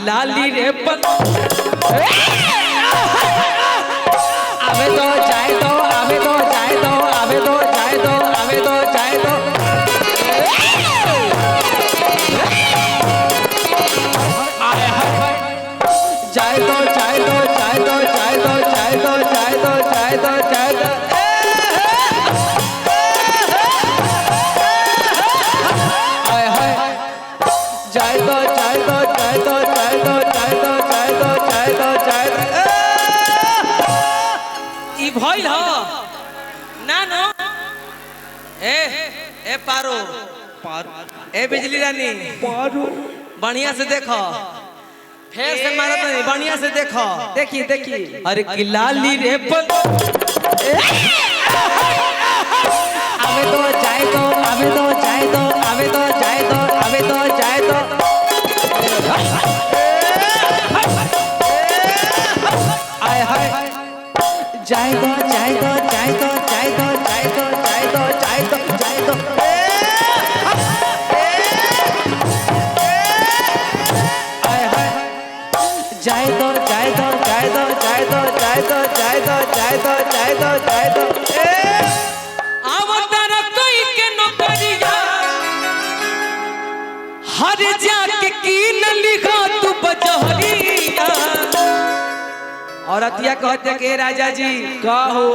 लाली रे आवे तो जाए दो, आवे तो जाए दो, आवे तो जाए दो, आवे तो जाए दो। जाए दो, जाए दो, जाए दो, जाए दो, जाए दो, जाए दो, जाए दो, जाए दो। जाए दो, जाए दो, जाए दो, जाए दो, जाए दो, जाए दो, जाए दो, जाए दो। ई भइल ह ना नो ए पारो ए बिजली रानी पारो बढ़िया से देखो फेर से मारत नहीं बढ़िया से देखो देखिए देखिए। अरे कि लाली रे आवे तो जाए दो, आवे तो जाए दो, आवे तो जाए दो, आवे तो जाए दो। आय हाय जाए दो, जाए दो, जाए दो, जाए दो, जाए दो, जाए दो, जाए दो, जाए दो। आय हाय जाए दो, जाए दो, जाए दो, जाए दो, जाए दो, जाए दो, जाए दो, जाए दो, जाए दो। आवतार कोई के नौकरिया हर जाके की न लिखा तू बजहरिया और अतिया कहते के राजा जी कहो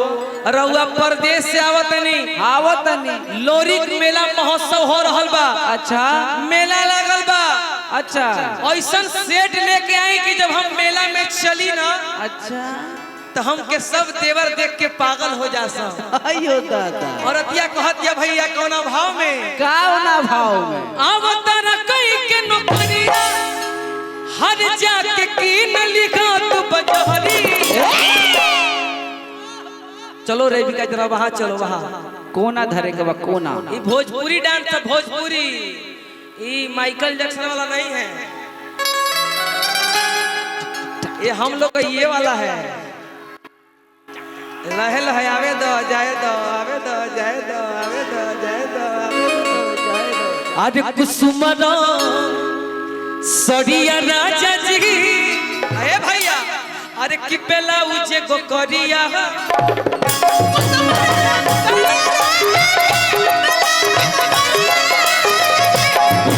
रउआ परदेश से आवतनी आवतनी लोरी मेला महोत्सव हो रहल बा। अच्छा मेला लगल बा। अच्छा ऐसा सेट लेके आई कि जब हम मेला में चली ना अच्छा तो हमके सब देवर देख के पागल हो जा सब। अयो दादा और अतिया कहतिया भैया कौना भाव में कावना भाव में आवतार कई के नौकरिया हर जाके की न लिखा तू बजहरी। चलो रेबिका जरा वहां चलो वहां कोना धरे के बा कोना। ये भोजपुरी डांस है भोजपुरी ये माइकल जैक्सन वाला नहीं है ये हम लोग का ये वाला है। लहे लहे आवे दो जाए दो आवे दो जाए दो आवे दो जाए दो आवे दो जाए दो। अरे कुसुमरा सड़िया राजा जी अरे भैया अरे कि पेला उजे गो करिया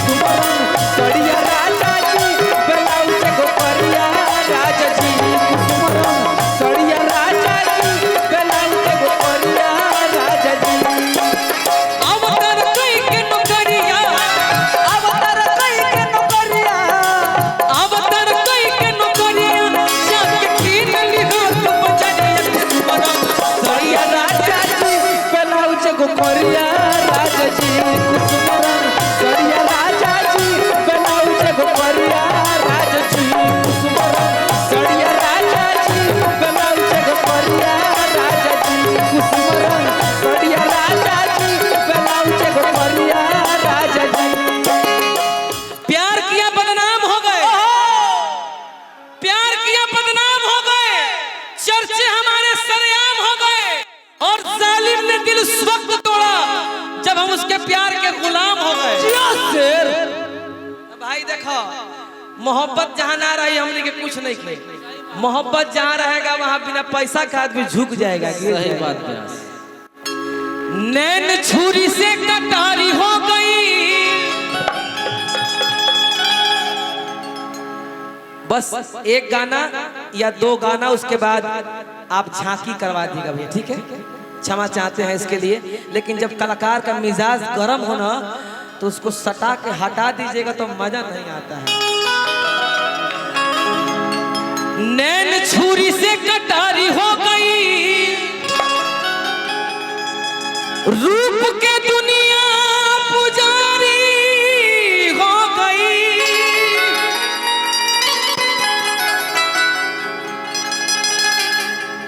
सड़िया राजा जी ब्लाउज को करिया राजा जी कुसुमरम सड़िया राजा जी ब्लाउज को करिया राजा जी। अवतार कई के नौकरिया अवतार कई के नौकरिया अवतार कई के नौकरिया जाके की न लिखा तू बजरिया कुसुमरम सड़िया राजा जी ब्लाउज को करिया राजा जी कुसुमरम सड़िया राजा जी ब्लाउज को करिया राजा जी कुसुमरम सड़िया राजा जी ब्लाउज को करिया राजा जी कुसुमरम सड़िया राजा जी ब्लाउज को करिया राजा जी। प्यार किया बदनाम हो गए प्यार किया बदनाम हो गए चर्चे हमारे सरेआम हो गए और जालिम ने दिल उस वक्त तोड़ा जब हम उसके प्यार के गुलाम हो गए। भाई देखो मोहब्बत जहाँ ना रही हमने के कुछ नहीं किए मोहब्बत जहाँ रहेगा वहाँ बिना पैसा का आदमी झुक जाएगा। सही बात है। नैन छुरी से कटारी हो गई बस एक गाना या दो गाना उसके बाद आप झांकी करवा दीजिएगा भैया ठीक है क्षमा चाहते हैं इसके लिए लेकिन जब कलाकार का मिजाज गर्म हो ना तो उसको सटा के हटा दीजिएगा तो मजा नहीं आता है। नैन छुरी से कटारी हो गई रूप के दुनिया पुजारी हो गई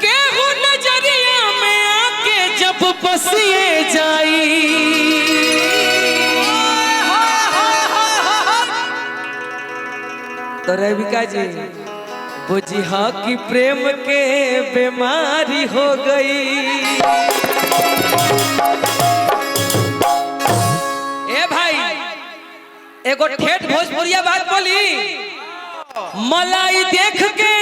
केहू नजरिया में आके जब बसिए जाई तो रेबिका जी बुझिया की प्रेम के बीमारी हो गई। ए भाई एगो ठेठ भोजपुरिया बात बोली मलाई देख के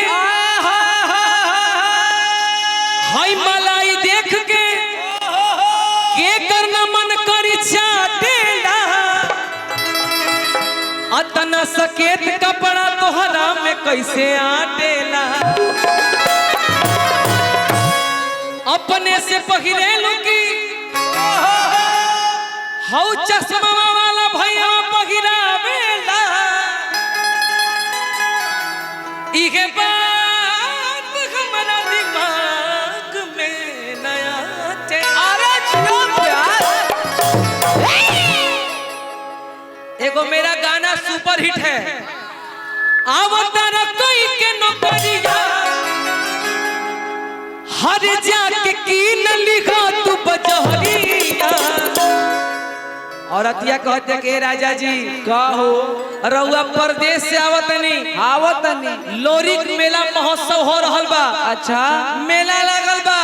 हाय मलाई देख के करना मन करी चाटेला अतना सकेत कपड़ा तोहरा में कैसे आटेला अपने से पहिरेलू की हऊ चश्मा वाला भैया पहिरावेला इहे बात हमारा दिमाग में नया एगो मेरा गाना सुपर हिट है आवतार कोई के नौकरिया हर जाके की न लिखा तू बजहरिया और अतिया कहते के राजा जी कहो रउआ परदेश से आवतनी लोरी मेला महोत्सव हो रहल बा। अच्छा मेला लगल बा।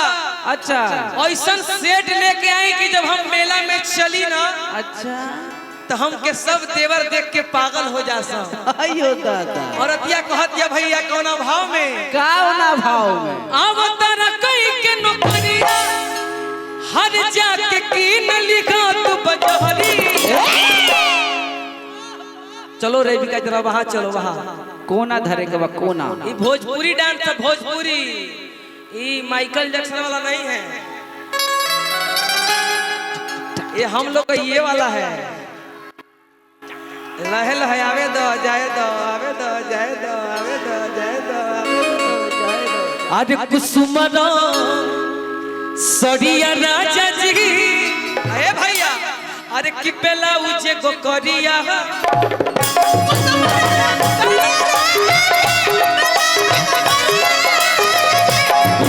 अच्छा ऐसा सेट लेके आई कि जब हम मेला में चली ना अच्छा तो हमके सब देवर देख के पागल हो जा अयो दादा और अतिया कहतिया भैया कौना भाव में कौना भाव में आवतार कई के नौकरिया हर जाके की न लिखा तू बजहरी चलो रेबिका जरा वहां चलो वहां कोना धरे के बा कोना ये भोजपुरी डांस है भोजपुरी ये माइकल जैक्सन वाला नहीं है ये हम लोग का ये वाला है लहे लहे आवे दो जाए दो आवे दो जाए दो आवे दो जाए दो जाए दो अरे कुसुमरा सड़िया राजा जी अरे भैया अरे कि पेला उजे गो करिया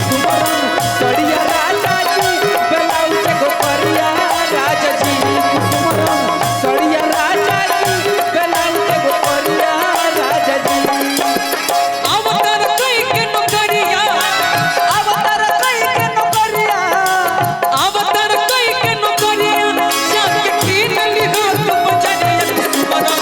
सड़िया राजा जी पेला उजे गो करिया राजा जी सड़िया राजा जी पेला उजे गो करिया राजा जी अवतार कई के नौकरिया अवतार कई के नौकरिया अवतार कई के नौकरिया जाके की न लिखा तू बजरिया कुसुमरा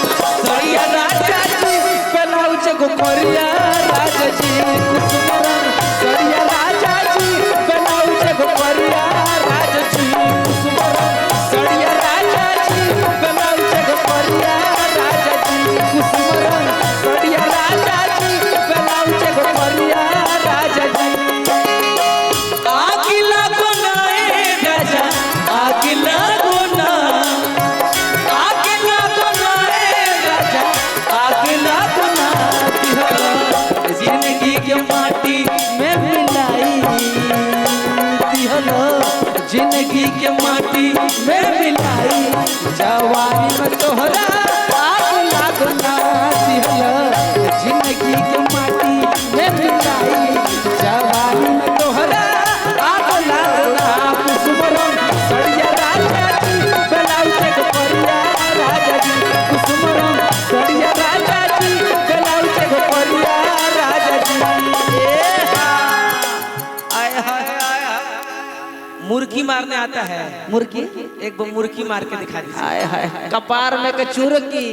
सड़िया राजा जी पेला उजे गो करिया राजा जी कुसुमरा सड़िया राजा जी पेला उजे गो करिया राजा जी कुसुमरा सड़िया राजा जी पेला उजे गो करिया राजा जी कुसुमरा सड़िया राजा जी पेला उजे गो करिया राजा जी आगिला बनाए राजा आगिला बना आगिला बनाए राजा आगिला बना दिहलो जिंदगी के माटी में मिलाई दिहलो जिंदगी के माटी में मिलाई जवानी में तोहरा आग लागना दिहलो जिंदगी के माटी में मिलाई जवानी में तोहरा आग लागना कुसुमरम सड़िया राजा जी बेलाउजे को परिया राजा जी कुसुमरम सड़िया राजा जी बेलाउजे को परिया राजा जी आय हाय आय मुर्गी मारने आता है मुर्गी एक बार मुर्गी मार के दिखा दीजिए हाय हाय कपार में के चुरकी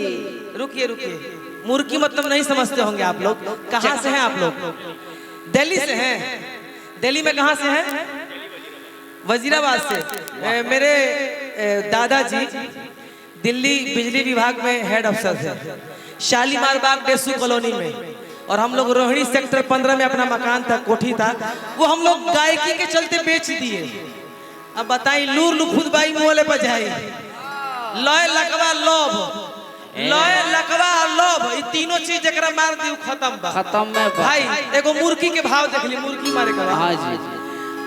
रुकिए रुकिए मुर्गी मतलब नहीं समझते होंगे आप लोग कहाँ से हैं आप लोग दिल्ली से हैं दिल्ली में कहाँ से हैं वजीराबाद से मेरे दादाजी दिल्ली बिजली विभाग में हेड अफसर थे शालीमार बाग डेसू कॉलोनी में और हम लोग रोहिणी सेक्टर 15 में अपना मकान था कोठी था वो हम लोग गायकी के चलते बेच दिए। अब बताई लूर लुफुद बाई मोले पर जाए लय लकवा लोभ लय लकवा लोभ ये तीनों चीज एकरा मार दी खत्म बा खत्म में भाई एगो मुर्गी के भाव देख ली मुर्गी मारे का हाँ जी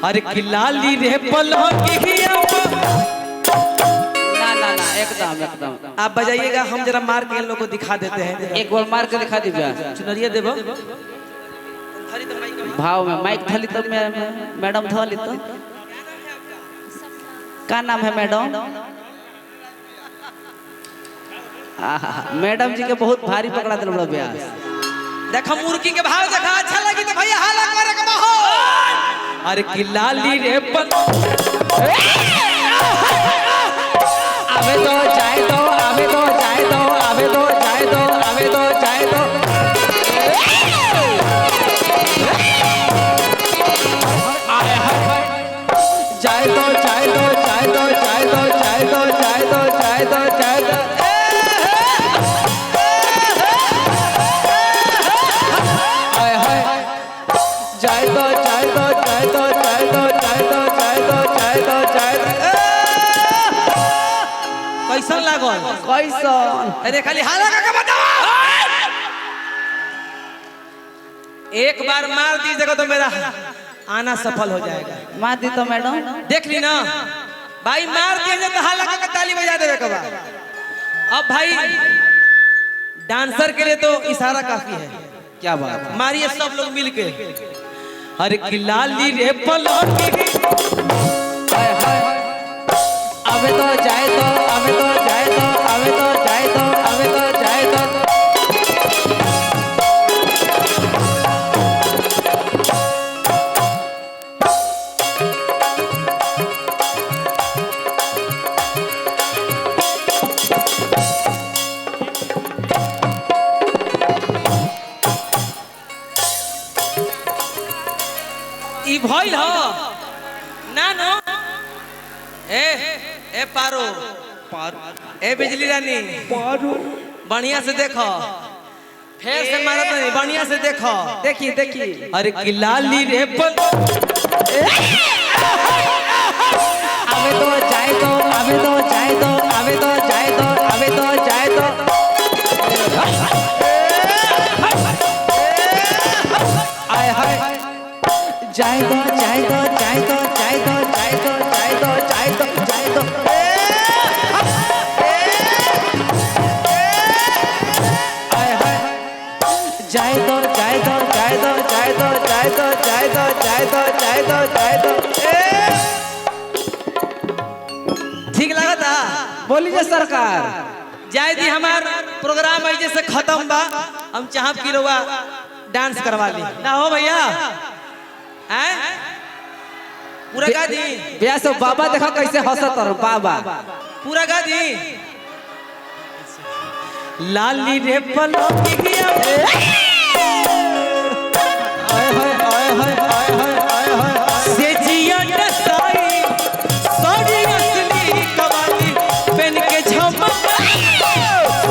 अरे किलाली रे पलकिया ना ना ना एकदम एकदम आप बजाइएगा हम जरा मार के इन लोगों को दिखा देते हैं एक बार मार के दिखा दीजिए चुनरिया देबो भाव में माइक थली तो मैडम थली तो क्या नाम है मैडम मैडम जी के बहुत भारी पकड़ा दिल बड़ा ब्यास देखा मुर्गी के भाव देखा अच्छा लगी तो भैया हाला करे के बहो अरे किलाली रे आवे दो जाए दो आवे दो जाए दो आवे दो जाए दो आवे दो जाए दो कैसन अरे खाली हाला का बताओ। एक बार मार दीजिएगा तो मेरा आना सफल हो जाएगा। मार दी तो मैडम देख ली ना भाई, मार दिया तो हाला का ताली बजा देवे कबा। अब भाई डांसर के लिए तो इशारा काफी है। क्या बात है? मारिए सब लोग मिलके। अरे कि लाली रे पलौटी अबे तो जाए तो अबे तो जाए तो अबे तो जाए तो अबे तो जाए तो ई भइल हो ना नो। ए पारो ए बिजली रानी बढ़िया से देखो, फेर से मारत नहीं, बढ़िया से देखो। देखी देखी अरे कि लाली रे पल अबे तो जाए तो अबे तो जाए तो अबे तो जाए तो अबे तो जाए तो आय हाय जाए तो जाए तो जाए तो जाए तो जाए तो जाए तो जाए तो जाए तो आय हाय जाए तो जाए तो जाए तो जाए तो जाए तो जाए तो जाए तो जाए तो जाए तो ठीक लगा था। बोलिए सरकार जाय दी हमार प्रोग्राम ऐसे से खत्म बा। हम चाहब कि लोग डांस करवा ली ना हो भैया हैं पूरा गा दी। भैया सब बाबा देखो कैसे हंसत और बाबा पूरा गा दी। लाली रे पलौटी गिया आय हाय आय हाय आय हाय आय हाय से जिया डसाई सोनी असली कवाली पेन के झमका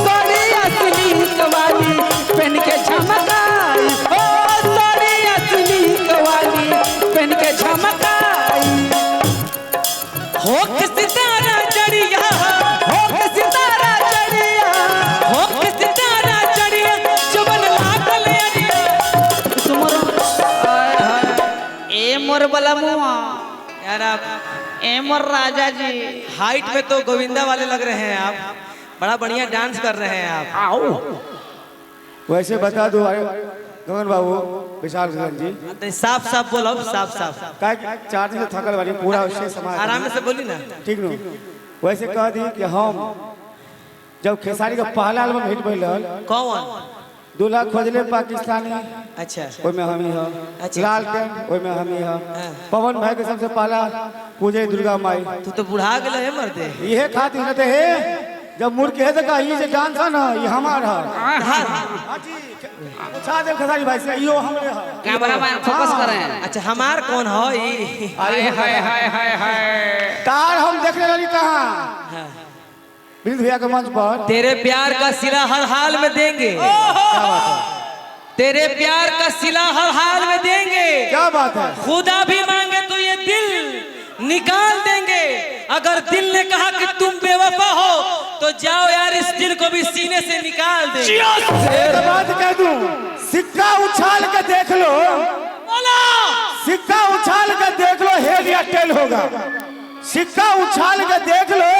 सोनी असली कवाली पेन के झमकाई ओ सोनी असली कवाली पेन के झमकाई हो के सितारा चढ़िया हो के सितारा चढ़िया हो के सितारा चढ़िया चुबन लागल अरिया तुमरो आय हाय ए मोर बला मुआ यार आप ए मोर राजा जी हाइट में तो गोविंदा वाले लग रहे हैं आप, बड़ा बढ़िया डांस कर रहे हैं आप। आओ वैसे बता दो गगन बाबू विशाल गगन जी तो साफ साफ बोलो, साफ साफ का 4 दिन से थकल वाली पूरा उससे समाज आराम से बोली ना। ठीक नो वैसे कह दी कि हम जब खेसारी का पहला एल्बम हिट भइल कौन? दूल्हा खोजले पाकिस्तानी अच्छा ओई में हम ही ह अच्छा। लालटेन ओई में हम ही ह पवन भाई के सबसे पहला पूजे दुर्गा माई तू तो बुढ़ा गए है मर्दे। इहे खातिर न ते हे जब मुड़ के है तो का ये जे डांस है ना ये हमार है। धार। हां जी पूछा दे खेसारी भाई से यो हमरे है। कैमरा मैन फोकस करें अच्छा हमार कौन हो ई? हाय हाय हाय हाय हाय तार हम देखने वाली कहां बिंद भैया के मंच पर तेरे प्यार का सिला हर हाल में देंगे। क्या बात है तेरे प्यार का सिला हर हाल में देंगे। क्या बात है खुदा भी मांगे तो ये दिल निकाल देंगे। अगर दिल ने कहा कि तुम बेवफा हो तो जाओ यार इस दिल को भी सीने से निकाल दे। एक बात कह दूं सिक्का उछाल के देख लो बोलो सिक्का उछाल के देख लो हेड या टेल होगा। सिक्का उछाल के देख लो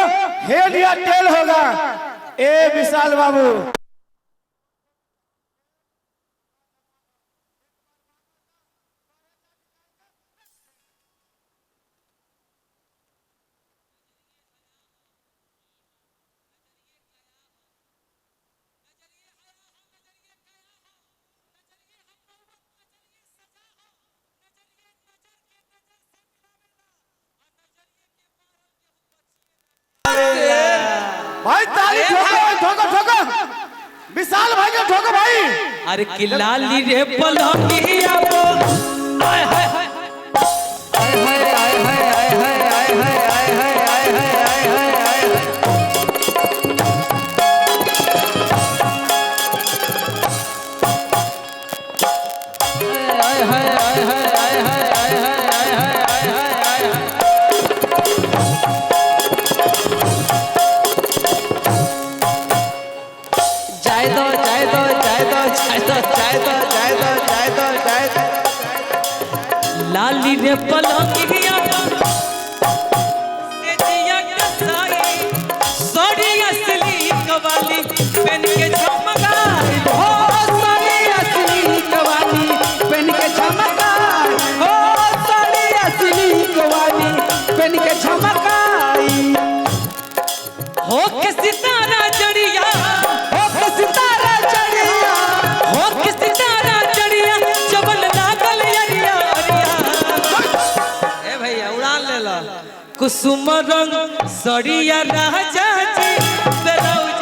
हेड या टेल होगा। ए विशाल बाबू भाई ताली ठोको ठोको ठोको विशाल भाई को ठोको भाई। अरे कि लाली रे पलौटिया वो आय हाय हाय आय हाय आय हाय आय हाय आय हाय आय हाय आय हाय आय हाय आय के पलंगिया से जिया कसाई साड़ी असली कवाली पहन के झमकाई हो साड़ी असली कवाली पहन के झमकाई हो साड़ी असली कवाली पहन के झमकाई हो के सितारा जड़िया हो के सितारा चढ़िया हो के सितारा जड़िया चबल लागल अरिया अरिया ए भैया उड़ान ले ला कुसुम रंग सड़िया राजा जी ब्लाउज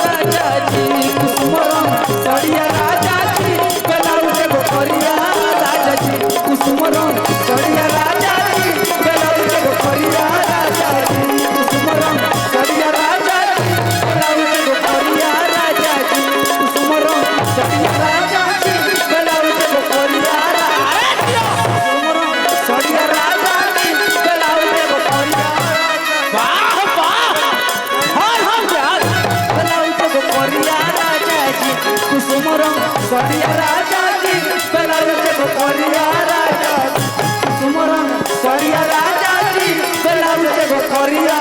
राजा जी कुसुम रंग सड़िया राजा जी ब्लाउज गो करिया राजा जी कुसुम रंग सड़िया राजा जी ब्लाउज गो करिया राजा जी कुसुम रंग सड़िया राजा जी ब्लाउज गो करिया राजा जी कुसुम रंग सड़िया राजा जी ब्लाउज गो करिया कुसुम रंग सड़िया राजा जी ब्लाउज गो करिया वाह वाह हर हम यार ब्लाउज गो करिया राजा जी कुसुम रंग सड़िया राजा जी ब्लाउज गो करिया राजा जी कुसुम रंग सड़िया राजा जी ब्लाउज गो करिया